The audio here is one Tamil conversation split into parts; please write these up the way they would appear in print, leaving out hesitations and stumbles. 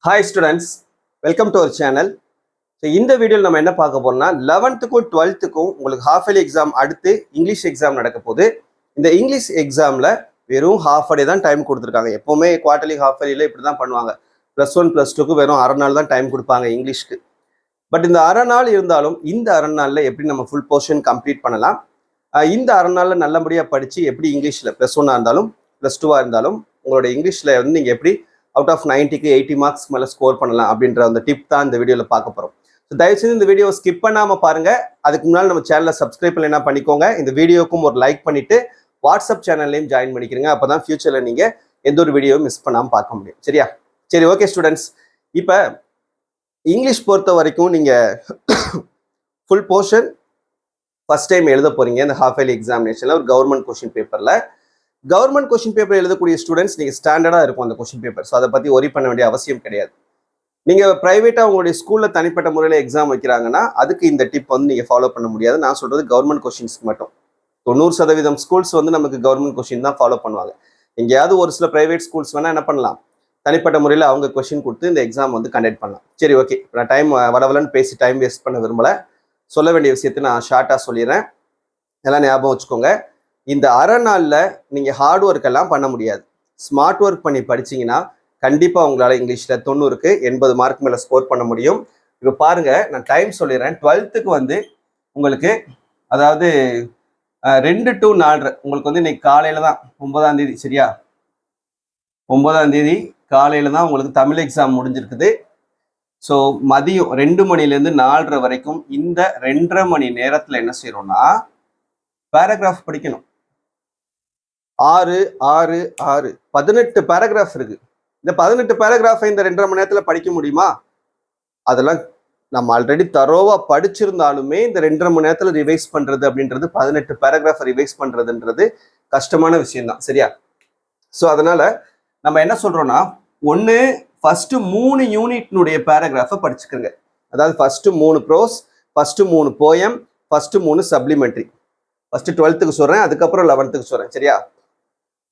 Hi students, welcome to our channel. So இந்த வீடியோவில் நம்ம என்ன பார்க்க போறோம்னா 11th-க்கும் 12th-க்கும் உங்களுக்கு ஹாஃப் இயர்லி எக்ஸாம் அடுத்து இங்கிலீஷ் எக்ஸாம் நடக்க போகுது. இந்த இங்கிலீஷ் எக்ஸாமில் வெறும் ஹாஃப் டே தான் டைம் கொடுத்துருக்காங்க. எப்போவுமே குவார்டர்லி ஹாஃப் இயர்லியில் இப்படி தான் பண்ணுவாங்க. +1 +2க்கு வெறும் அரை நாள் தான் டைம் கொடுப்பாங்க இங்கிலீஷ்க்கு. பட் இந்த அரை நாள் இருந்தாலும் இந்த அரை நாளில் எப்படி நம்ம ஃபுல் போர்ஷன் கம்ப்ளீட் பண்ணலாம், இந்த அரை நாளில் நல்லபடியாக படித்து எப்படி இங்கிலீஷில் +1 இருந்தாலும் +2 இருந்தாலும் உங்களோட இங்கிலீஷில் வந்து நீங்கள் எப்படி அவுட் ஆஃப் 90க்கு 80 மார்க்ஸ் மேலே ஸ்கோர் பண்ணலாம் அப்படின்ற அந்த டிப் தான் இந்த வீடியோவில் பார்க்க போகிறோம். ஸோ தயவுசெய்து இந்த வீடியோவை ஸ்கிப் பண்ணாமல் பாருங்கள். அதுக்கு முன்னால் நம்ம சேனலை சப்ஸ்கிரைப் பண்ணலைன்னா பண்ணிக்கோங்க. இந்த வீடியோக்கும் ஒரு லைக் பண்ணிவிட்டு வாட்ஸ்அப் சேனல்லையும் ஜாயின் பண்ணிக்கிறீங்க. அப்போ தான் ஃபியூச்சரில் நீங்கள் எந்த ஒரு வீடியோவும் மிஸ் பண்ணாமல் பார்க்க முடியும். சரியா? சரி, ஓகே ஸ்டூடெண்ட்ஸ். இப்போ இங்கிலீஷ் பொறுத்த வரைக்கும் நீங்கள் ஃபுல் போர்ஷன் ஃபர்ஸ்ட் டைம் எழுத போகிறீங்க இந்த ஹாஃப் இயர்லி எக்ஸாமினேஷனில். ஒரு கவர்மெண்ட் கொஷின் பேப்பரில் கவர்மெண்ட் கொஷின் பேப்பர் எழுதக்கூடிய ஸ்டூடெண்ட்ஸ் நீங்கள் ஸ்டாண்டர்டாக இருக்கும் அந்த கொஷின் பேப்பர். ஸோ அதை பற்றி ஒரி பண்ண வேண்டிய அவசியம் கிடையாது. நீங்கள் ப்ரைவேட்டாக உங்களுடைய ஸ்கூலில் தனிப்பட்ட முறையில் எக்ஸாம் வைக்கிறாங்கன்னா அதுக்கு இந்த டிப் வந்து நீங்கள் ஃபாலோ பண்ண முடியாது. நான் சொல்கிறது கவர்மெண்ட் கொஷின்ஸ்க்கு மட்டும். 90% ஸ்கூல்ஸ் வந்து நமக்கு கவர்மெண்ட் கொஷின் தான் ஃபாலோ பண்ணுவாங்க. எங்கேயாவது ஒரு சில ப்ரைவேட் ஸ்கூல்ஸ் வேணால் என்ன பண்ணலாம், தனிப்பட்ட முறையில் அவங்க கொஷின் கொடுத்து இந்த எக்ஸாம் வந்து கண்டக்ட் பண்ணலாம். சரி, ஓகே. நான் டைம் வடவலன்னு பேசி டைம் வேஸ்ட் பண்ண விரும்பலை. சொல்ல வேண்டிய விஷயத்தை நான் ஷார்ட்டாக சொல்லிடுறேன். எல்லாம் ஞாபகம் வச்சுக்கோங்க. இந்த அரை நாளில் நீங்கள் ஹார்ட் ஒர்க் எல்லாம் பண்ண முடியாது. ஸ்மார்ட் ஒர்க் பண்ணி படிச்சிங்கன்னா கண்டிப்பாக உங்களால் இங்கிலீஷில் 90க்கு 80 மார்க் மேலே ஸ்கோர் பண்ண முடியும். இப்போ பாருங்கள், நான் டைம் சொல்லிடுறேன். 12th வந்து உங்களுக்கு அதாவது 2 to 4 உங்களுக்கு வந்து இன்னைக்கு காலையில் தான் 9ஆம் தேதி. சரியா? 9ஆம் தேதி காலையில் தான் உங்களுக்கு தமிழ் எக்ஸாம் முடிஞ்சிருக்குது. ஸோ மதியம் 2 மணிலேருந்து 4:30 வரைக்கும் இந்த 2.5 மணி நேரத்தில் என்ன செய்யறோம்னா பேராகிராஃப் படிக்கணும். 6 6 6 18 பேராகிராஃப் இருக்கு. இந்த 18 பேராகிராஃபை இந்த 2.5 மணி நேரத்தில் படிக்க முடியுமா? அதெல்லாம் நம்ம ஆல்ரெடி தரோவா படிச்சிருந்தாலுமே இந்த 2.5 மணி நேரத்தில் ரிவைஸ் பண்றது அப்படின்றது 18 பேராகிராஃபை ரிவைஸ் பண்றதுன்றது கஷ்டமான விஷயம்தான். சரியா? ஸோ அதனால நம்ம என்ன சொல்றோம்னா, ஒன்று ஃபர்ஸ்ட் 3 யூனிட்னுடைய பேராகிராஃபை படிச்சுக்கோங்க. அதாவது first 3 prose, first 3 poem, first 3 supplementary. First 12th-க்கு சொல்றேன், அதுக்கப்புறம் 11th-க்கு சொல்றேன். சரியா?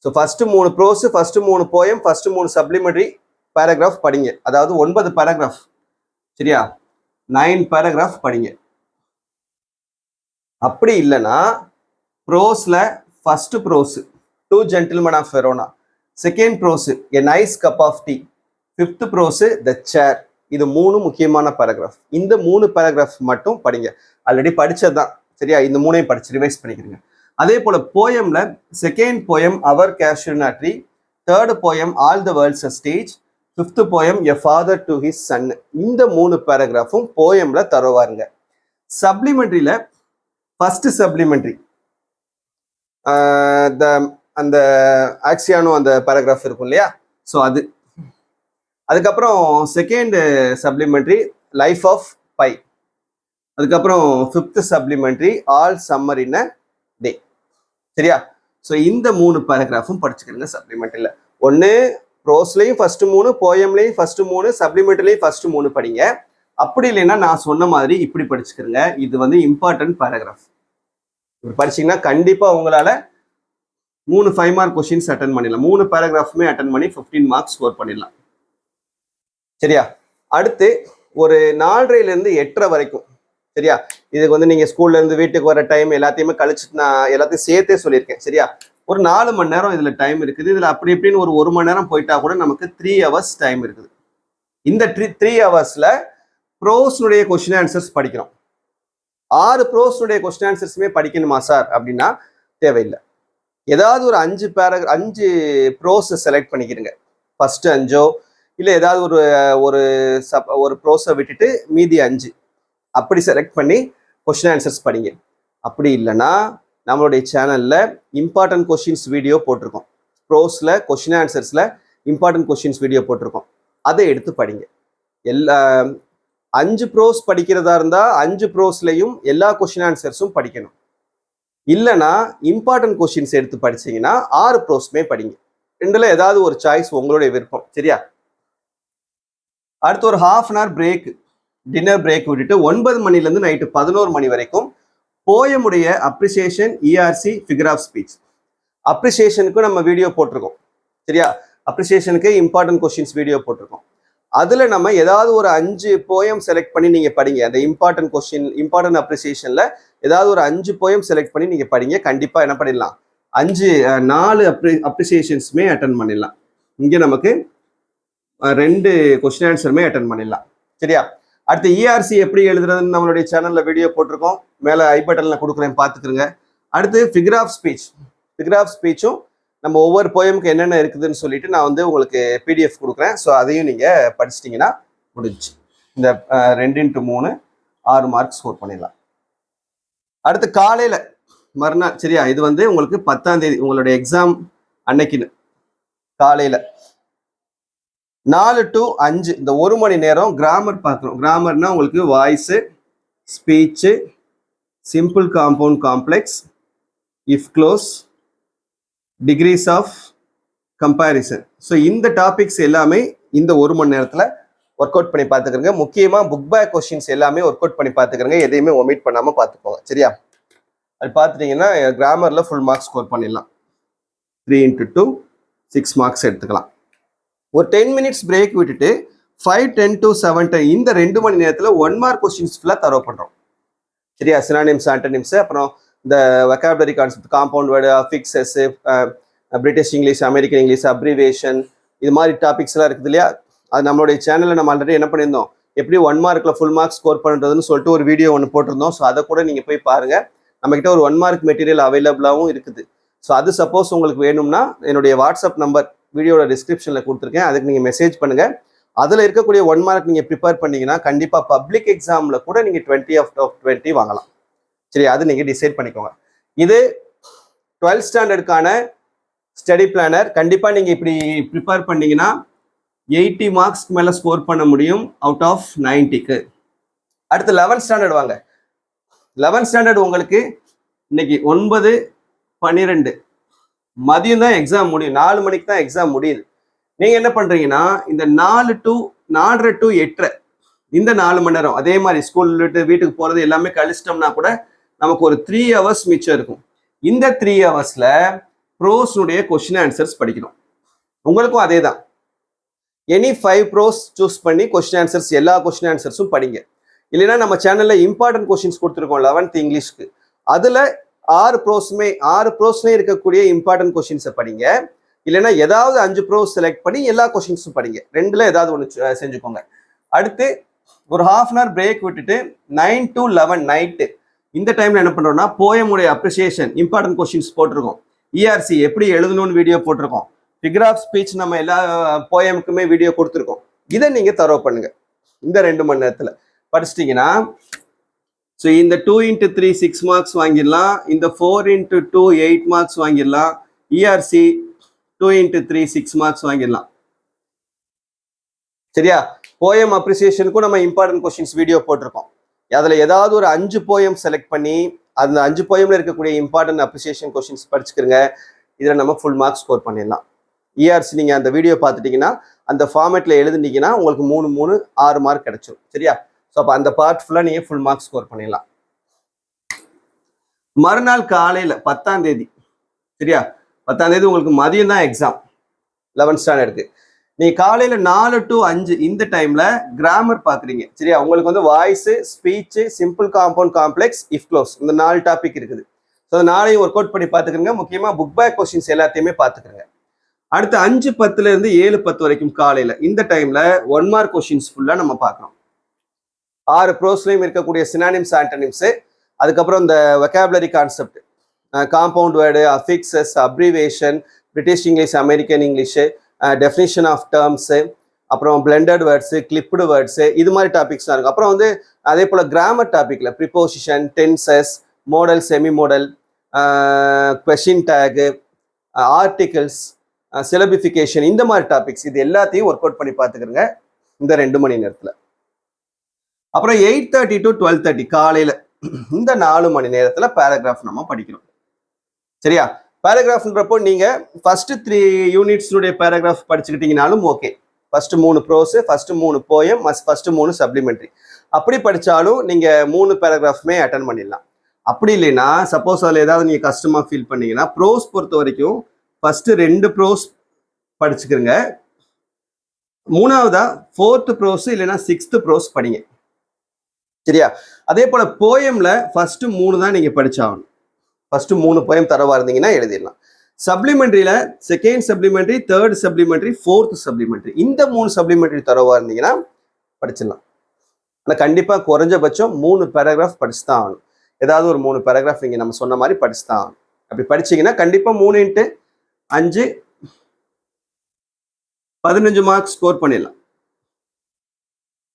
So first 3 prose, first 3 poem, first 3 supplementary paragraph படிங்க. அதாவது 9 பேராகிராஃப். சரியா? 9 பேராகிராஃப் படிங்க. அப்படி இல்லைன்னா ப்ரோஸ்ல first prose 2 gentleman of Verona, second prose a nice cup of tea, 5th prose the chair. இது 3 முக்கியமான பேராகிராஃப். இந்த 3 பேராகிராஃப் மட்டும் படிங்க. ஆல்ரெடி படிச்சது தான். சரியா? இந்த 3ஐயும் படிச்சு ரிவைஸ் பண்ணிக்கிறீங்க. அதே போல போயம்ல second poem our casuarina tree, third poem all the world's a stage, 5th poem a father to his son. இந்த 3 பேராகிராஃபும் போயம்ல தருவாருங்க. சப்ளிமெண்ட்ரியில ஃபர்ஸ்ட் சப்ளிமெண்ட்ரி அந்த ஆக்சியானோ அந்த பேராகிராஃப் இருக்கும் இல்லையா? ஸோ அதுக்கப்புறம் second supplementary life of pi, அதுக்கப்புறம் 5th supplementary all summer in a day. சரியா? ஸோ இந்த 3 பேராகிராஃபும் படிச்சுக்கிறீங்க சப்ளிமெண்ட்ரியில். ஒன்று ப்ரோஸ்லையும் ஃபர்ஸ்ட் 3, போயம்லையும் ஃபர்ஸ்ட் 3, சப்ளிமெண்ட்ரிலையும் ஃபர்ஸ்ட் 3 படிங்க. அப்படி இல்லைன்னா நான் சொன்ன மாதிரி இப்படி படிச்சுக்கிறேங்க. இது வந்து இம்பார்ட்டன்ட் பேராகிராஃப். இப்படி படிச்சிங்கன்னா கண்டிப்பாக உங்களால் 3 5 மார்க் கொஸ்டின்ஸ் அட்டன் பண்ணிடலாம். 3 பேராகிராஃபுமே அட்டன் பண்ணி 15 மார்க்ஸ் ஸ்கோர் பண்ணிடலாம். சரியா? அடுத்து ஒரு 4:30லேருந்து 8:30 வரைக்கும். சரியா? இதுக்கு வந்து நீங்க ஸ்கூல்ல இருந்து வீட்டுக்கு வர டைம் எல்லாத்தையுமே கழிச்சுட்டு நான் எல்லாத்தையும் சேர்த்தே சொல்லியிருக்கேன். சரியா? ஒரு 4 மணி நேரம் இதுல டைம் இருக்குது. இதுல அப்படி இப்படின்னு ஒரு 1 மணி நேரம் போயிட்டா கூட நமக்கு 3 hours டைம் இருக்குது. இந்த 3 hours ப்ரோஸ்னுடைய கொஸ்டின் ஆன்சர்ஸ் படிக்கிறோம். 6 ப்ரோஸ்னுடைய கொஸ்டின் ஆன்சர்ஸுமே படிக்கணுமா சார் அப்படின்னா தேவையில்லை. ஏதாவது ஒரு 5 ப்ரோஸ் செலக்ட் பண்ணிக்கிறீங்க. ஃபர்ஸ்ட் 5 இல்லை ஏதாவது ஒரு ப்ரோஸை விட்டுட்டு மீதி 5 அப்படி செலக்ட் பண்ணி கொஸ்டின் ஆன்சர்ஸ் படிங்க. அப்படி இல்லைன்னா நம்மளுடைய சேனல்ல இம்பார்ட்டன்ட் கொஸ்டின்ஸ் வீடியோ போட்டிருக்கோம். ப்ரோஸ்ல கொஸ்டின் ஆன்சர்ஸ்ல இம்பார்ட்டன்ட் கொஸ்டின்ஸ் வீடியோ போட்டிருக்கோம். அதை எடுத்து படிங்க. எல்லா 5 ப்ரோஸ் படிக்கிறதா இருந்தா 5 ப்ரோஸ்லையும் எல்லா கொஸ்டின் ஆன்சர்ஸும் படிக்கணும். இல்லைன்னா இம்பார்ட்டன்ட் கொஸ்டின்ஸ் எடுத்து படிச்சீங்கன்னா 6 ப்ரோஸ்மே படிங்க. ரெண்டுல ஏதாவது ஒரு சாய்ஸ் உங்களுடைய விருப்பம். சரியா? அடுத்து ஒரு ½ hour பிரேக், டின்னர் பிரேக் விட்டுட்டு 9 மணிலேருந்து நைட்டு 11 மணி வரைக்கும் போயமுடைய appreciation, ERC, figure of speech. அப்ரிசியேஷனுக்கு நம்ம வீடியோ போட்டிருக்கோம். சரியா? அப்ரிசியேஷனுக்கு இம்பார்ட்டன்ட் கொஸ்டின்ஸ் வீடியோ போட்டிருக்கோம். அதுல நம்ம ஏதாவது ஒரு 5 போயம் செலக்ட் பண்ணி நீங்க படிங்க. அந்த இம்பார்ட்டன்ட் கொஸ்டின், இம்பார்ட்டன்ட் அப்ரிசியேஷன்ல ஏதாவது ஒரு 5 போயம் செலக்ட் பண்ணி நீங்க படிங்க. கண்டிப்பா என்ன பண்ணிடலாம், 4 அப்ரிசியேஷன்ஸுமே அட்டன் பண்ணிடலாம். இங்க நமக்கு 2 கொஸ்டின் ஆன்சருமே அட்டன் பண்ணிடலாம். சரியா? அடுத்து இஆர்சி எப்படி எழுதுறதுன்னு நம்மளுடைய சேனல்ல வீடியோ போட்டிருக்கோம். மேல ஐ பட்டன்ல கொடுக்குறேன், பார்த்துக்கிறேங்க. அடுத்து ஃபிகர் ஆஃப் ஸ்பீச்சும் நம்ம ஒவ்வொரு போயமுக்கு என்னென்ன இருக்குதுன்னு சொல்லிட்டு நான் வந்து உங்களுக்கு பிடிஎஃப் கொடுக்குறேன். ஸோ அதையும் நீங்கள் படிச்சிட்டிங்கன்னா முடிஞ்சு. இந்த 2x3 6 மார்க் ஸ்கோர் பண்ணிடலாம். அடுத்து காலையில் மறுநாள், சரியா, இது வந்து உங்களுக்கு 10ஆம் தேதி உங்களுடைய எக்ஸாம் அன்னைக்குன்னு காலையில் 4 to 5 இந்த 1 மணி நேரம் கிராமர் பார்க்கணும். கிராமர்னா உங்களுக்கு voice, speech, simple compound complex, if clause, degrees of comparison. So இந்த டாபிக்ஸ் எல்லாமே இந்த 1 மணி நேரத்தில் ஒர்க் அவுட் பண்ணி பார்த்துக்கிறங்க. முக்கியமாக புக் பேக் கொஸ்டின்ஸ் எல்லாமே ஒர்க் அவுட் பண்ணி பார்த்துக்கிறங்க. எதையுமே ஒமிட் பண்ணாமல் பார்த்துக்கோங்க. சரியா? அது பார்த்துட்டிங்கன்னா கிராமரில் ஃபுல் மார்க்ஸ் ஸ்கோர் பண்ணிடலாம். 3x2 6 மார்க்ஸ் எடுத்துக்கலாம். ஒரு 10 மினிட்ஸ் பிரேக் விட்டுட்டு 5, 10 to 7 இந்த 2 மணி நேரத்தில் 1 மார்க் கொஸ்டின்ஸ் ஃபுல்லாக தரவு பண்ணுறோம். சரியா? சினானிம்ஸ், ஆன்டனிம்ஸ், அப்புறம் இந்த vocabulary concept, compound word, affixes, British English, American English, abbreviation, இது மாதிரி டாபிக்ஸ் எல்லாம் இருக்குது இல்லையா? அது நம்மளுடைய சேனலில் நம்ம ஆல்ரெடி என்ன பண்ணியிருந்தோம், எப்படி 1 மார்க்கில் ஃபுல் மார்க் ஸ்கோர் பண்ணுறதுன்னு சொல்லிட்டு ஒரு வீடியோ ஒன்று போட்டிருந்தோம். ஸோ அதை கூட நீங்கள் போய் பாருங்கள். நம்மக்கிட்ட ஒரு 1 மார்க் மெட்டீரியல் அவைலபிளாகவும் இருக்குது. ஸோ அது சப்போஸ் உங்களுக்கு வேணும்னா என்னுடைய வாட்ஸ்அப் நம்பர் வீடியோட டிஸ்கிரிப்ஷனில் கொடுத்துருக்கேன். அதுக்கு நீங்கள் மெசேஜ் பண்ணுங்கள். அதில் இருக்கக்கூடிய 1 மார்க் நீங்கள் ப்ரிப்பேர் பண்ணீங்கன்னா கண்டிப்பாக பப்ளிக் எக்ஸாமில் கூட நீங்கள் 20 out of 20 வாங்கலாம். சரி, அது நீங்கள் டிசைட் பண்ணிக்கோங்க. இது 12th ஸ்டாண்டர்டுக்கான ஸ்டடி பிளானர். கண்டிப்பாக நீங்கள் இப்படி ப்ரிப்பேர் பண்ணீங்கன்னா 80 மார்க்ஸ்க்கு மேலே ஸ்கோர் பண்ண முடியும் அவுட் ஆஃப் 90க்கு. அடுத்து 11th ஸ்டாண்டர்ட் வாங்க. 11th ஸ்டாண்டர்ட் உங்களுக்கு இன்னைக்கு 9, 12 மதியம் தான் எக்ஸாம் முடியும். 4 மணிக்கு தான் எக்ஸாம் முடியுது. நீங்கள் என்ன பண்ணுறீங்கன்னா இந்த 4 to 8:30 இந்த 4 மணி நேரம், அதே மாதிரி ஸ்கூல் விட்டு வீட்டுக்கு போகிறது எல்லாமே கழிச்சிட்டோம்னா கூட நமக்கு ஒரு 3 hours மிச்சம் இருக்கும். இந்த 3 ஹவர்ஸ்ல ப்ரோஸ்னுடைய கொஸ்டின் ஆன்சர்ஸ் படிக்கணும். உங்களுக்கும் அதே தான். எனி 5 ப்ரோஸ் சூஸ் பண்ணி கொஸ்டின் ஆன்சர்ஸ், எல்லா கொஸ்டின் ஆன்சர்ஸும் படிங்க. இல்லைன்னா நம்ம சேனல்ல இம்பார்ட்டன்ட் கொஸ்டின்ஸ் கொடுத்துருக்கோம் 11th இங்கிலீஷ்க்கு. அதுல 6 ப்ரோஸ்மே இருக்கக்கூடிய இம்பார்ட்டன்ட் கொஸ்டின்ஸை படிங்க. இல்லைன்னா ஏதாவது 5 ப்ரோஸ் செலக்ட் பண்ணி எல்லா கொஸ்டின்ஸும் படிங்க. 2ல ஏதாவது ஒன்று செஞ்சுக்கோங்க. அடுத்து ஒரு 1/2 hour பிரேக் விட்டுட்டு 9 to 11 நைட்டு இந்த டைம்ல என்ன பண்றோம்னா போயமுடைய அப்ரிசியேஷன், இம்பார்ட்டன்ட் கொஸ்டின்ஸ் போட்டிருக்கோம். இஆர்சி எப்படி எழுதணும்னு வீடியோ போட்டிருக்கோம். ஃபிகர் ஆஃப் ஸ்பீச் நம்ம எல்லா போயமுக்குமே வீடியோ கொடுத்துருக்கோம். இதை நீங்க தரவு பண்ணுங்க. இந்த 2 மணி நேரத்துல படிச்சிட்டிங்கன்னா ஸோ இந்த 2x3 6 மார்க்ஸ் வாங்கிடலாம். இந்த 4x2 8 மார்க்ஸ் வாங்கிடலாம். இஆர்சி 2x3 6 மார்க்ஸ் வாங்கிடலாம். சரியா? போயம் அப்ரிசியேஷனுக்கும் நம்ம இம்பார்ட்டன்ட் கொஸ்டின்ஸ் வீடியோ போட்டிருக்கோம். அதுல ஏதாவது ஒரு 5 போயம் செலக்ட் பண்ணி அந்த 5 போயம்ல இருக்கக்கூடிய இம்பார்ட்டன்ட் அப்ரிசியேஷன் கொஸ்டின்ஸ் படிச்சுக்கிறங்க. இதுல நம்ம ஃபுல் மார்க் ஸ்கோர் பண்ணிடலாம். இஆர்சி நீங்க அந்த வீடியோ பார்த்துட்டீங்கன்னா அந்த ஃபார்மேட்ல எழுதுனீங்கன்னா உங்களுக்கு 3 6 மார்க் கிடைச்சிடும். சரியா? ஸோ அப்போ அந்த பார்ட் ஃபுல்லாக நீங்கள் ஃபுல் மார்க் ஸ்கோர் பண்ணிடலாம். மறுநாள் காலையில் 10ஆம் தேதி, சரியா, 10ஆம் தேதி உங்களுக்கு மதியம் தான் எக்ஸாம் 11th ஸ்டாண்டர்டுக்கு. நீங்கள் காலையில் 4 to 5 இந்த டைமில் கிராமர் பார்க்குறீங்க. சரியா? உங்களுக்கு வந்து voice, speech, simple compound complex, if close, இந்த 4 டாபிக் இருக்குது. ஸோ அந்த 4ஐயும் ஒர்க் அவுட் பண்ணி பார்த்துக்கிறங்க. முக்கியமாக புக் பேக் கொஸ்டின்ஸ் எல்லாத்தையுமே பார்த்துக்கிறங்க. அடுத்து 5:10 7:10 வரைக்கும் காலையில் இந்த டைமில் 1 மார்க் கொஸ்டின்ஸ் ஃபுல்லாக நம்ம பார்க்குறோம். 6 ப்ரோஸ்லையும் இருக்கக்கூடிய சினானிம்ஸ், ஆன்டனிம்ஸ், அதுக்கப்புறம் இந்த vocabulary concept, compound word, affixes, abbreviation, British English, American English, definition of terms, அப்புறம் பிளெண்டட் வேர்ட்ஸு, கிளிப்டு வேர்ட்ஸு, இது மாதிரி டாபிக்ஸ்லாம் இருக்கும். அப்புறம் வந்து அதே போல் கிராமர் டாப்பிக்கில் preposition, tenses, modal, semi modal, question tag, articles, syllabification, இந்த மாதிரி டாபிக்ஸ் இது எல்லாத்தையும் ஒர்க் அவுட் பண்ணி பார்த்துக்கிறங்க இந்த 2 மணி நேரத்தில். அப்புறம் 8:30 to 12:30 காலையில் இந்த 4 மணி நேரத்தில் பேராகிராஃப் நம்ம படிக்கணும். சரியா? பேராகிராஃப்ன்றப்போ நீங்கள் ஃபர்ஸ்ட் 3 யூனிட்ஸ்னுடைய பேராகிராஃப் படிச்சுக்கிட்டீங்கனாலும் okay. First 3 prose, first 3 poem, first 3 supplementary, அப்படி படித்தாலும் நீங்கள் 3 பேராகிராஃப்மே அட்டன் பண்ணிடலாம். அப்படி இல்லைன்னா சப்போஸ் அதில் ஏதாவது நீங்கள் கஷ்டமாக ஃபீல் பண்ணீங்கன்னா ப்ரோஸ் பொறுத்த வரைக்கும் ஃபர்ஸ்ட் 2 ப்ரோஸ் படிச்சுக்கிறங்க. மூணாவதா 4th ப்ரோஸ் இல்லைன்னா 6th ப்ரோஸ் படிங்க. சரியா? அதே போல போயம்ல ஃபர்ஸ்ட் 3 தான் நீங்க படிச்சாகணும். ஃபர்ஸ்ட் 3 போயம் தரவா இருந்தீங்கன்னா எழுதிடலாம். சப்ளிமெண்ட்ரியில second supplementary, third supplementary, fourth supplementary, இந்த 3 சப்ளிமெண்ட்ரி தரவா இருந்தீங்கன்னா படிச்சிடலாம். ஆனா கண்டிப்பா குறைஞ்சபட்சம் 3 பேராகிராஃப் படிச்சு தான் ஆகணும். ஏதாவது ஒரு 3 பேராகிராஃப் நீங்க நம்ம சொன்ன மாதிரி படிச்சு தான் ஆகணும். அப்படி படிச்சீங்கன்னா கண்டிப்பா 3 × 5 15 மார்க்ஸ் ஸ்கோர் பண்ணிடலாம்.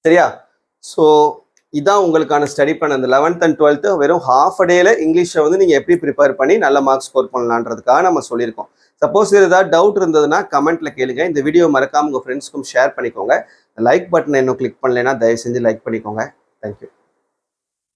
சரியா? ஸோ இதான் உங்களுக்கான ஸ்டடி பிளான். அந்த 11th and 12th வெறும் ஹாஃப் அ டேல இங்கிலீஷை வந்து நீங்கள் எப்படி ப்ரிப்பேர் பண்ணி நல்ல மார்க்ஸ் ஸ்கோர் பண்ணலான்றதுக்காக நம்ம சொல்லியிருக்கோம். சப்போஸ் ஏதாவது டவுட் இருந்ததுன்னா கமெண்ட்ல கேளுங்க. இந்த வீடியோ மறக்காம உங்கள் ஃப்ரெண்ட்ஸ்க்கும் ஷேர் பண்ணிக்கோங்க. லைக் பட்டனை இன்னும் கிளிக் பண்ணலைன்னா தயவு செஞ்சு லைக் பண்ணிக்கோங்க. தேங்க்யூ.